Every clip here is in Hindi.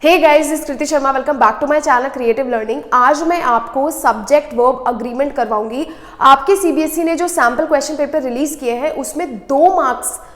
Hey guys, this Kriti Sharma, welcome back to my channel creative learning. आज मैं आपको सब्जेक्ट वर्ब अग्रीमेंट करवाऊंगी। आपके सीबीएसई ने जो सैम्पल क्वेश्चन पेपर रिलीज किए हैं उसमें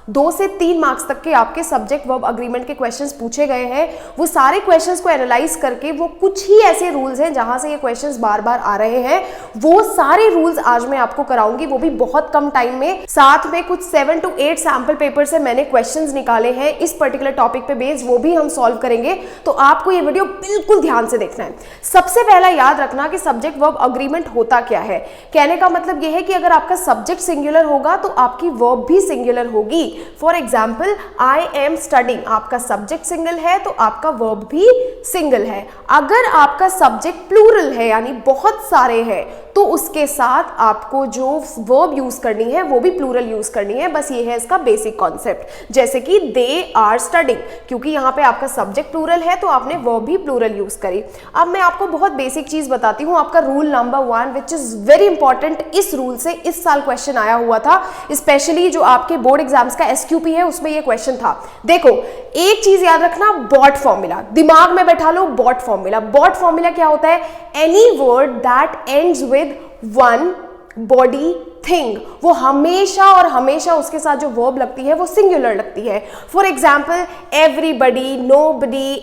2 से 3 मार्क्स तक के आपके सब्जेक्ट वर्ब अग्रीमेंट के क्वेश्चंस पूछे गए हैं। वो सारे क्वेश्चंस को एनालाइज करके वो कुछ ही ऐसे रूल्स हैं जहां से ये क्वेश्चंस बार बार आ रहे हैं, वो सारे रूल्स आज मैं आपको कराऊंगी, वो भी बहुत कम टाइम में। साथ में कुछ 7 to 8 सैम्पल पेपर से मैंने क्वेश्चंस निकाले हैं इस पर्टिकुलर टॉपिक पे बेस्ड, वो भी हम सॉल्व करेंगे। तो आपको ये वीडियो बिल्कुल ध्यान से देखना है। सबसे पहला याद रखना कि सब्जेक्ट वर्ब अग्रीमेंट होता क्या है। कहने का मतलब ये है कि अगर आपका सब्जेक्ट सिंगुलर होगा तो आपकी वर्ब भी सिंगुलर होगी। For example, I am studying, आपका सब्जेक्ट सिंगल है तो आपका वर्ब भी सिंगल है। अगर आपका सब्जेक्ट प्लूरल है यानी बहुत सारे हैं तो उसके साथ आपको जो वर्ब यूज करनी है वो भी प्लूरल यूज करनी है। बस ये है इसका बेसिक कॉन्सेप्ट। जैसे कि दे आर स्टडिंग, क्योंकि यहाँ पे आपका सब्जेक्ट प्लूरल है तो आपने वर्ब भी प्लूरल यूज करी। अब मैं आपको बहुत बेसिक चीज बताती हूँ, आपका rule number 1 which is very important. इस रूल से इस साल क्वेश्चन आया हुआ था, स्पेशली जो आपके बोर्ड एग्जाम्स का SQP है उसमें ये क्वेश्चन था। देखो, एक चीज याद रखना, बॉट फॉर्मूला दिमाग में बैठा लो। बॉट फॉर्मूला, बॉट फॉर्मूला क्या होता है? Any word that ends with one body thing, वो हमेशा और हमेशा उसके साथ जो वर्ब लगती है वो सिंगुलर लगती है। For example, everybody, nobody,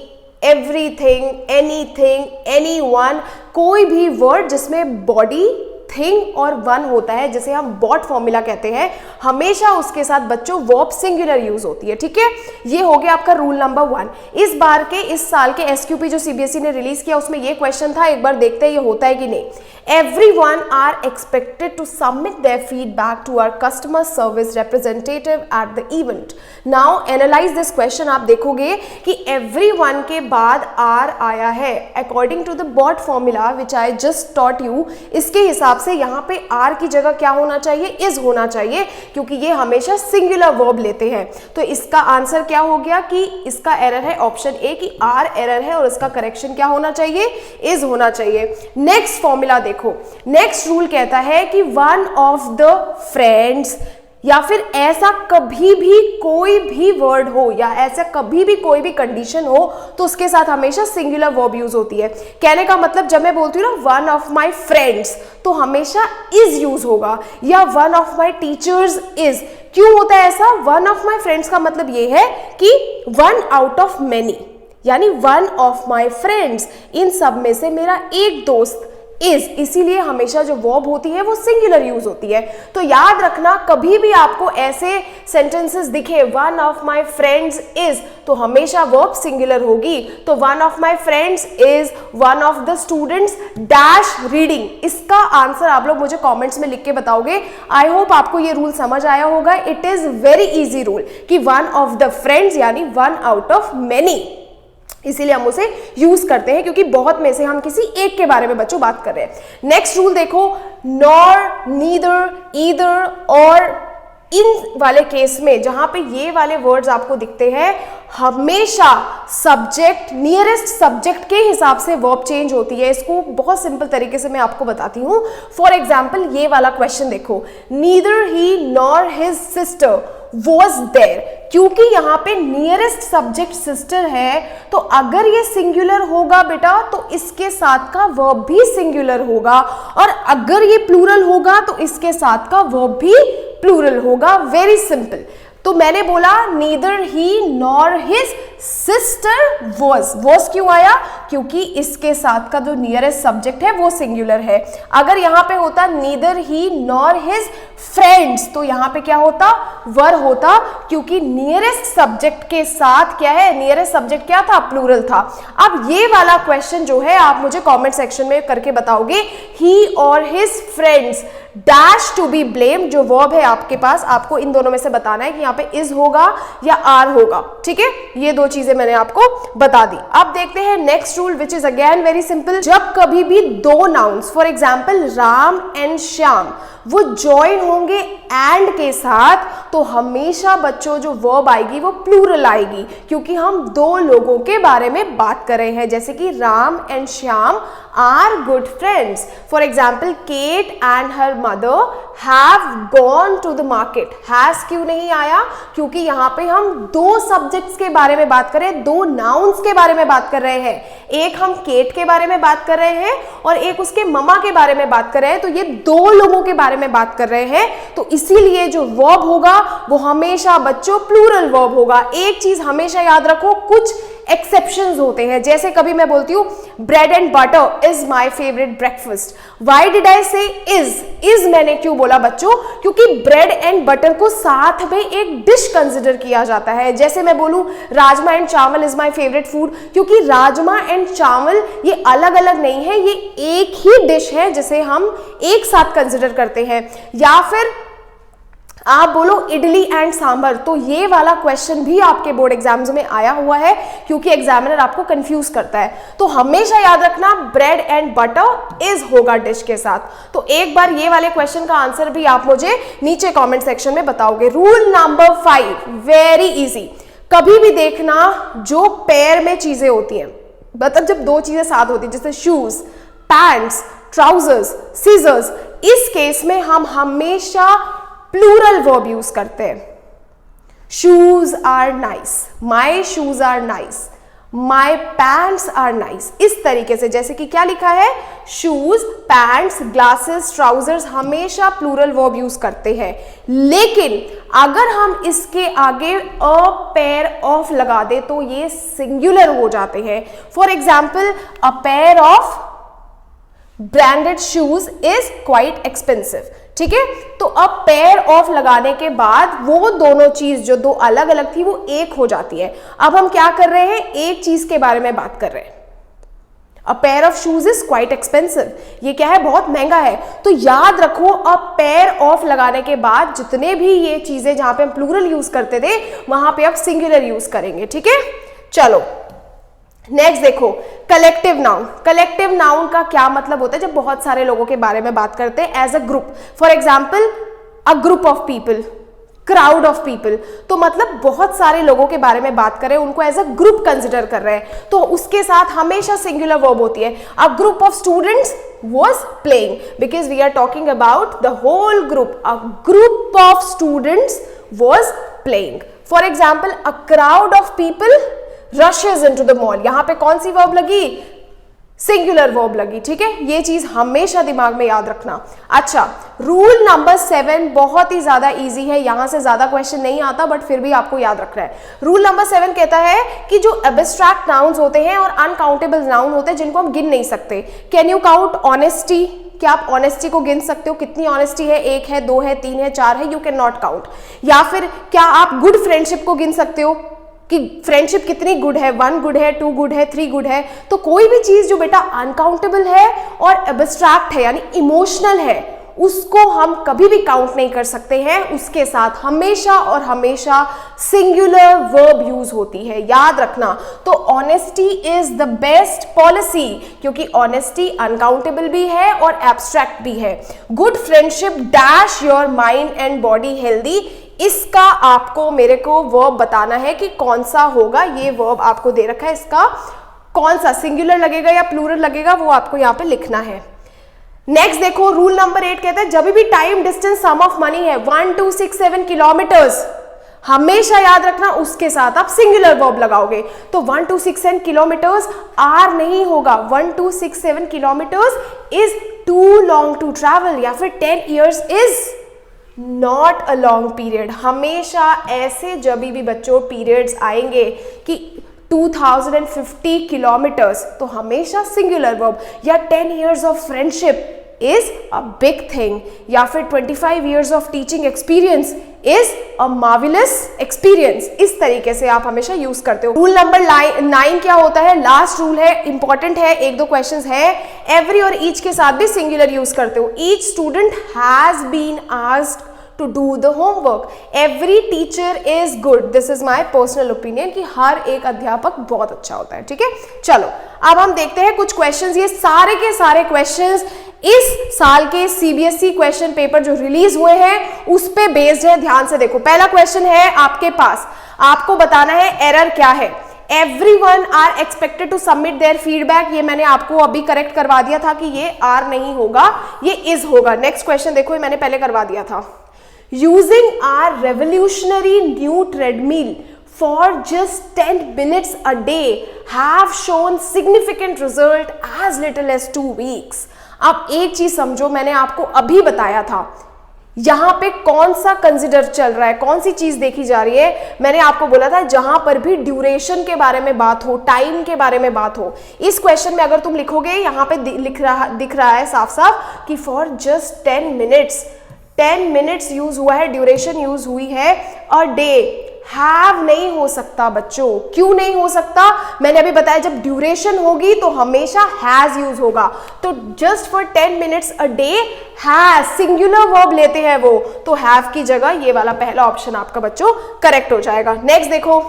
everything, anything, anyone, कोई भी वर्ड जिसमें बॉडी, थिंग और वन होता है, जिसे हम बॉट फॉर्मूला कहते हैं, हमेशा उसके साथ बच्चों वर्ब सिंगुलर यूज होती है। ठीक है, ये हो गया आपका रूल नंबर 1। इस बार के इस साल के SQP जो CBSE ने रिलीज किया उसमें ये क्वेश्चन था, एक बार देखते हैं ये होता है कि नहीं। Everyone are expected to submit their feedback to our customer service representative at the event. Now analyze this question। आप देखोगे कि everyone के बाद are आया है। According to the bot formula which I just taught you, इसके हिसाब से यहाँ पे are की जगह क्या होना चाहिए? is होना चाहिए, क्योंकि ये हमेशा singular verb लेते हैं। तो इसका आंसर क्या हो गया कि इसका एरर है ऑप्शन ए कि are एरर है और इसका करेक्शन क्या होना चाहिए? is होना चाहिए। नेक्स्ट फॉर्मूला देखो, नेक्स्ट रूल कहता है कि वन ऑफ द फ्रेंड्स, या फिर ऐसा कभी भी कोई भी वर्ड हो या ऐसा कभी भी कोई भी कंडीशन हो तो उसके साथ हमेशा सिंगुलर वर्ब यूज होती है। कहने का मतलब, जब मैं बोलती हूँ ना वन ऑफ माई फ्रेंड्स, तो हमेशा इज यूज होगा, या one of my teachers is. क्यों होता है ऐसा? वन ऑफ माई फ्रेंड्स का मतलब ये है कि वन आउट ऑफ मैनी, यानी वन ऑफ माई फ्रेंड्स, इन सब में से मेरा एक दोस्त इज, इसीलिए हमेशा जो वर्ब होती है वो सिंगुलर यूज होती है। तो याद रखना, कभी भी आपको ऐसे सेंटेंसेस दिखे one of my friends is, तो हमेशा वर्ब सिंगुलर होगी। तो one of my friends is one of the students dash reading. इसका आंसर आप लोग मुझे कमेंट्स में लिख के बताओगे। आई होप आपको ये रूल समझ आया होगा। It is very easy rule कि वन ऑफ द फ्रेंड्स यानी वन आउट ऑफ मेनी, इसीलिए हम उसे यूज करते हैं क्योंकि बहुत में से हम किसी एक के बारे में बच्चों बात कर रहे हैं। नेक्स्ट रूल देखो, नॉर, नीदर, ईदर और इन वाले केस में जहां पे ये वाले वर्ड्स आपको दिखते हैं, हमेशा सब्जेक्ट, नियरेस्ट सब्जेक्ट के हिसाब से वर्ब चेंज होती है। इसको बहुत सिंपल तरीके से मैं आपको बताती हूं। फॉर एग्जाम्पल, ये वाला क्वेश्चन देखो, neither he nor his sister was there, क्योंकि यहाँ पे नियरेस्ट सब्जेक्ट सिस्टर है, तो अगर ये सिंगुलर होगा बेटा तो इसके साथ का वर्ब भी सिंगुलर होगा, और अगर ये प्लूरल होगा तो इसके साथ का वर्ब भी प्लूरल होगा। Very simple. तो मैंने बोला neither he nor his sister was क्यों आया? क्योंकि इसके साथ का जो नियरेस्ट सब्जेक्ट है वो सिंगुलर है। अगर यहाँ पे होता neither he nor his friends, तो यहाँ पे क्या होता? वर होता, क्योंकि नियरेस्ट सब्जेक्ट के साथ क्या है? नियरेस्ट सब्जेक्ट क्या था? प्लूरल था। अब ये वाला क्वेश्चन जो है आप मुझे कमेंट सेक्शन में करके बताओगे, ही और his friends dash to be blame, जो वर्ब है आपके पास, आपको इन दोनों में से बताना है कि यहाँ पे इज होगा या आर होगा। ठीक है, ये दो चीजें मैंने आपको बता दी। अब देखते हैं next rule which is again very simple. जब कभी भी दो nouns, for example Ram and Shyam, वो ज्वाइन होंगे एंड के साथ, तो हमेशा बच्चों जो वर्ब आएगी वो प्लूरल आएगी, क्योंकि हम दो लोगों के बारे में बात कर रहे हैं। जैसे कि Ram and Shyam are good friends. For example, Kate and her mother have gone to the market. Has क्यों नहीं आया? क्योंकि यहाँ पे हम दो सब्जेक्ट्स के बारे में बात कर रहे हैं, दो नाउन्स के बारे में बात कर रहे हैं। एक हम केट के बारे में बात कर रहे हैं और एक उसके ममा के बारे में बात कर रहे हैं, तो ये दो लोगों के बारे में बात कर रहे हैं। तो इसीलिए जो वर्ब होगा वो हमेशा बच्चों प्लूरल वर्ब होगा। एक चीज हमेशा याद रखो, कुछ एक्सेप्शंस होते हैं, जैसे कभी मैं बोलती हूँ bread and butter is my favourite breakfast. Why did I से इज मैंने क्यों बोला बच्चों? क्योंकि ब्रेड एंड बटर को साथ में एक डिश कंसिडर किया जाता है। जैसे मैं बोलूं राजमा एंड चावल इज माय फेवरेट फूड, क्योंकि राजमा एंड चावल ये अलग अलग नहीं है, ये एक ही डिश है जिसे हम एक साथ कंसिडर करते हैं। या फिर आप बोलो इडली एंड सांभर, तो ये वाला क्वेश्चन भी आपके बोर्ड एग्जाम्स में आया हुआ है, क्योंकि एग्जामिनर आपको कंफ्यूज करता है। तो हमेशा याद रखना ब्रेड एंड बटर इज होगा डिश के साथ। तो एक बार ये वाले क्वेश्चन का आंसर भी आप मुझे नीचे कमेंट सेक्शन में बताओगे। रूल नंबर 5 वेरी इजी, कभी भी देखना जो पैर में चीजें होती हैं, मतलब जब दो चीजें साथ होती हैं, जैसे शूज, पैंट्स, ट्राउजर्स, सीजर्स, इस केस में हम हमेशा प्लूरल वर्ब यूज करते हैं। Shoes are nice, my shoes are nice, my pants are nice, इस तरीके से। जैसे कि क्या लिखा है, शूज, पैंट्स, ग्लासेस, ट्राउजर्स, हमेशा प्लूरल वर्ब यूज करते हैं। लेकिन अगर हम इसके आगे अ पेयर ऑफ लगा दे तो ये सिंगुलर हो जाते हैं। For example a pair of branded shoes is quite expensive, ठीक है। तो अब पेयर ऑफ लगाने के बाद वो दोनों चीज जो दो अलग अलग थी वो एक हो जाती है। अब हम क्या कर रहे हैं, एक चीज के बारे में बात कर रहे हैं। A pair of shoes is quite expensive, ये क्या है, बहुत महंगा है। तो याद रखो अ पेयर ऑफ लगाने के बाद जितने भी ये चीजें जहां पे हम प्लूरल यूज करते थे वहां पे अब सिंगुलर यूज करेंगे, ठीक है। चलो नेक्स्ट देखो, कलेक्टिव नाउन। कलेक्टिव नाउन का क्या मतलब होता है? जब बहुत सारे लोगों के बारे में बात करते हैं as a group. For example a group of people, crowd of people, तो मतलब बहुत सारे लोगों के बारे में बात कर रहे हैं, उनको एज अ ग्रुप कंसिडर कर रहे हैं, तो उसके साथ हमेशा सिंगुलर वर्ब होती है। अ group of students was playing, because we are talking about the whole group. A group of students was playing. For example, a crowd of people rushes into the mall. यहां पे कौन सी वर्ब लगी? सिंगुलर वर्ब लगी, ठीक है। ये चीज हमेशा दिमाग में याद रखना। अच्छा, रूल नंबर 7 बहुत ही ज्यादा इजी है, यहां से ज्यादा क्वेश्चन नहीं आता, बट फिर भी आपको याद रखना है। रूल नंबर 7 कहता है कि जो एब्स्ट्रैक्ट नाउन्स होते हैं और अनकाउंटेबल नाउन होते हैं जिनको हम गिन नहीं सकते। Can you count honesty? क्या आप ऑनेस्टी को गिन सकते हो? कितनी ऑनेस्टी है? 1 है, 2 है, 3 है, 4 है? You can not count. या फिर क्या आप गुड फ्रेंडशिप को गिन सकते हो कि फ्रेंडशिप कितनी गुड है? 1 गुड है, 2 गुड है, 3 गुड है? तो कोई भी चीज जो बेटा अनकाउंटेबल है और एब्स्ट्रैक्ट है यानी इमोशनल है, उसको हम कभी भी काउंट नहीं कर सकते हैं। उसके साथ हमेशा और हमेशा सिंगुलर वर्ब यूज होती है, याद रखना। तो honesty is the best policy, क्योंकि ऑनेस्टी अनकाउंटेबल भी है और एब्स्ट्रैक्ट भी है। Good friendship dash your mind and body healthy, इसका आपको मेरे को वर्ब बताना है कि कौन सा होगा। ये वर्ब आपको दे रखा है, इसका कौन सा सिंगुलर लगेगा या प्लूरल लगेगा वो आपको यहाँ पे लिखना है। नेक्स्ट देखो, रूल नंबर 8 कहता है जब भी time distance sum of money है 1267 किलोमीटर्स, हमेशा याद रखना उसके साथ आप सिंगुलर वर्ब लगाओगे। तो 1267 किलोमीटर्स आर नहीं होगा, 1267 kilometres is too long to travel, या फिर 10 years is not a long period. हमेशा ऐसे जब भी बच्चों पीरियड्स आएंगे कि 2050 किलोमीटर्स, तो हमेशा सिंगुलर वर्ब। या 10 years of friendship is a big thing, या फिर 25 years of teaching experience is a marvellous experience. इस तरीके से आप हमेशा यूज करते हो। रूल नंबर 9 क्या होता है? लास्ट रूल है, इंपॉर्टेंट है, 1-2 क्वेश्चंस है। एवरी और ईच के साथ भी सिंगुलर यूज करते हो। Each student has been asked to do the homework. Every teacher is good. This is my personal opinion कि हर एक अध्यापक बहुत अच्छा होता है, ठीक है। चलो अब हम देखते हैं कुछ क्वेश्चंस। ये सारे के सारे क्वेश्चंस इस साल के सीबीएसई क्वेश्चन पेपर जो रिलीज हुए हैं उस पे बेस्ड है। ध्यान से देखो, पहला क्वेश्चन है आपके पास, आपको बताना है एरर क्या है। everyone are expected to submit their feedback, ये मैंने आपको अभी करेक्ट करवा दिया था कि ये आर नहीं होगा, ये इज होगा। नेक्स्ट क्वेश्चन देखो, ये मैंने पहले करवा दिया था। Using our revolutionary new treadmill for just 10 minutes a day have shown significant result as little as 2 weeks। अब एक चीज समझो, मैंने आपको अभी बताया था यहां पे कौन सा कंसिडर चल रहा है, कौन सी चीज देखी जा रही है। मैंने आपको बोला था जहां पर भी ड्यूरेशन के बारे में बात हो, टाइम के बारे में बात हो, इस क्वेश्चन में अगर तुम लिखोगे, यहां पे दिख रहा है साफ साफ कि फॉर जस्ट 10 मिनट्स यूज हुआ है, ड्यूरेशन यूज हुई है अ डे। हैव नहीं हो सकता बच्चों, क्यों नहीं हो सकता? मैंने अभी बताया जब ड्यूरेशन होगी तो हमेशा हैज यूज होगा। तो just for 10 minutes a day has, singular verb लेते हैं वो, तो हैव की जगह ये वाला पहला ऑप्शन आपका बच्चों करेक्ट हो जाएगा। नेक्स्ट देखो,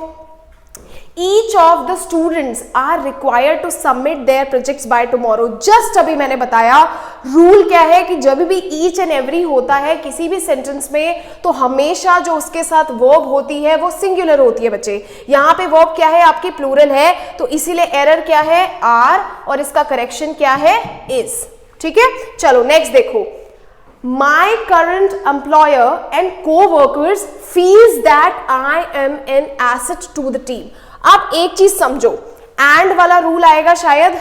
Each of the students are required to submit their projects by tomorrow। Just अभी मैंने बताया रूल क्या है कि जब भी each and every होता है किसी भी सेंटेंस में, तो हमेशा जो उसके साथ वर्ब होती है वो सिंगुलर होती है बच्चे। यहाँ पे वर्ब क्या है आपकी, प्लूरल है, तो इसीलिए एरर क्या है, आर, और इसका करेक्शन क्या है, इज। ठीक है, चलो नेक्स्ट देखो। My current employer and co-workers feels that I am an asset to the team। अब एक चीज समझो, एंड वाला रूल आएगा शायद।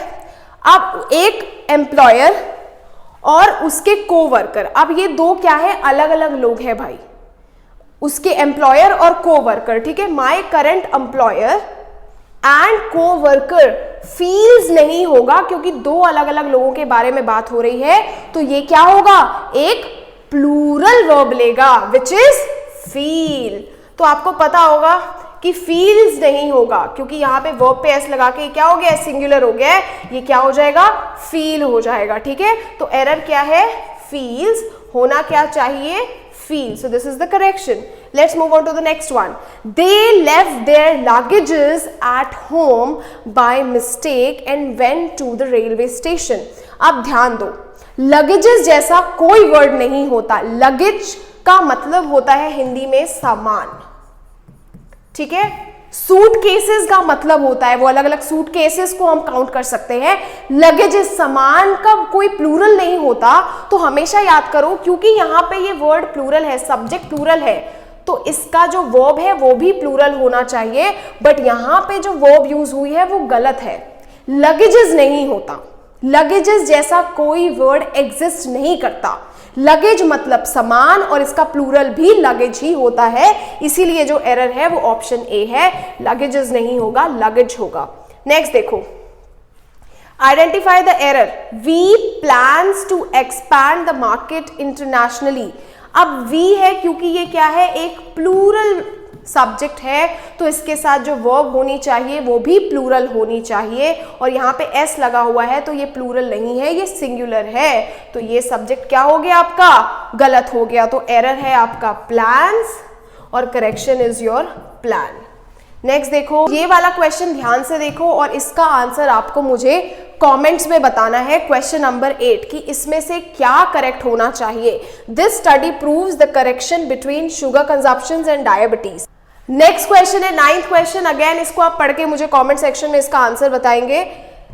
अब एक एम्प्लॉयर और उसके कोवर्कर, अब ये दो क्या है, अलग अलग लोग हैं भाई, उसके एम्प्लॉयर और कोवर्कर। ठीक है, my current employer and co-worker feels नहीं होगा क्योंकि दो अलग अलग लोगों के बारे में बात हो रही है, तो ये क्या होगा, एक प्लूरल वर्ब लेगा विच इज फील। तो आपको पता होगा कि फील्स नहीं होगा क्योंकि यहाँ पे वर्ब पे एस लगा के क्या हो गया, सिंगुलर हो गया है, ये क्या हो जाएगा, फील हो जाएगा। ठीक है, तो एरर क्या है, फील्स, होना क्या चाहिए, feel. So this is the correction. Let's move on to the next one. They left their luggages at home by mistake and went to the railway station. अब ध्यान दो, लगेजेस जैसा कोई वर्ड नहीं होता। लगेज का मतलब होता है हिंदी में सामान। ठीक है, सूट केसेस का मतलब होता है, वो अलग अलग सूट केसेस को हम काउंट कर सकते हैं। लगेजेस, सामान का कोई प्लूरल नहीं होता, तो हमेशा याद करो क्योंकि यहाँ पे ये वर्ड प्लूरल है, सब्जेक्ट प्लूरल है, तो इसका जो वर्ब है वो भी प्लूरल होना चाहिए, बट यहाँ पे जो वर्ब यूज हुई है वो गलत है, लगेजेस नहीं होता। लगेजेस जैसा कोई वर्ड एग्जिस्ट नहीं करता। लगेज मतलब सामान और इसका प्लूरल भी लगेज ही होता है, इसीलिए जो एरर है वो ऑप्शन ए है, लगेजेस नहीं होगा, लगेज होगा। नेक्स्ट देखो, identify the error. We plans to expand the market internationally. अब वी है क्योंकि ये क्या है, एक प्लूरल सब्जेक्ट है, तो इसके साथ जो वर्ब होनी चाहिए वो भी प्लूरल होनी चाहिए, और यहाँ पे एस लगा हुआ है तो ये प्लूरल नहीं है, ये सिंगुलर है, तो ये सब्जेक्ट क्या हो गया आपका, गलत हो गया। तो एरर है आपका प्लान्स और correction is your plan. Next देखो, ये वाला क्वेश्चन ध्यान से देखो और इसका आंसर आपको मुझे कमेंट्स में बताना है। क्वेश्चन नंबर 8 कि इसमें से क्या करेक्ट होना चाहिए। This study proves the correction between sugar consumption and diabetes. Next question है 9th क्वेश्चन, अगेन इसको आप पढ़ के मुझे कमेंट सेक्शन में इसका आंसर बताएंगे।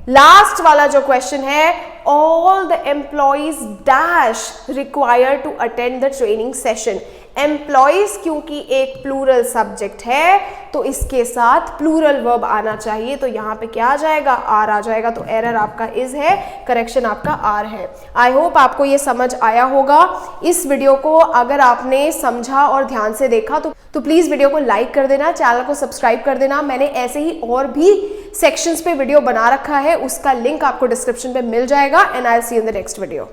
लास्ट वाला जो क्वेश्चन है, all the employees dash required to attend the training session. Employees क्योंकि एक प्लूरल सब्जेक्ट है तो इसके साथ प्लूरल वर्ब आना चाहिए, तो यहाँ पे क्या आ जाएगा, आर आ जाएगा, तो एरर आपका इज है, करेक्शन आपका आर है। आई होप आपको ये समझ आया होगा। इस वीडियो को अगर आपने समझा और ध्यान से देखा तो प्लीज वीडियो को लाइक कर देना, चैनल को सब्सक्राइब कर देना। मैंने ऐसे ही और भी सेक्शंस पे वीडियो बना रखा है, उसका लिंक आपको डिस्क्रिप्शन पे मिल जाएगा। And I will see you in the next video.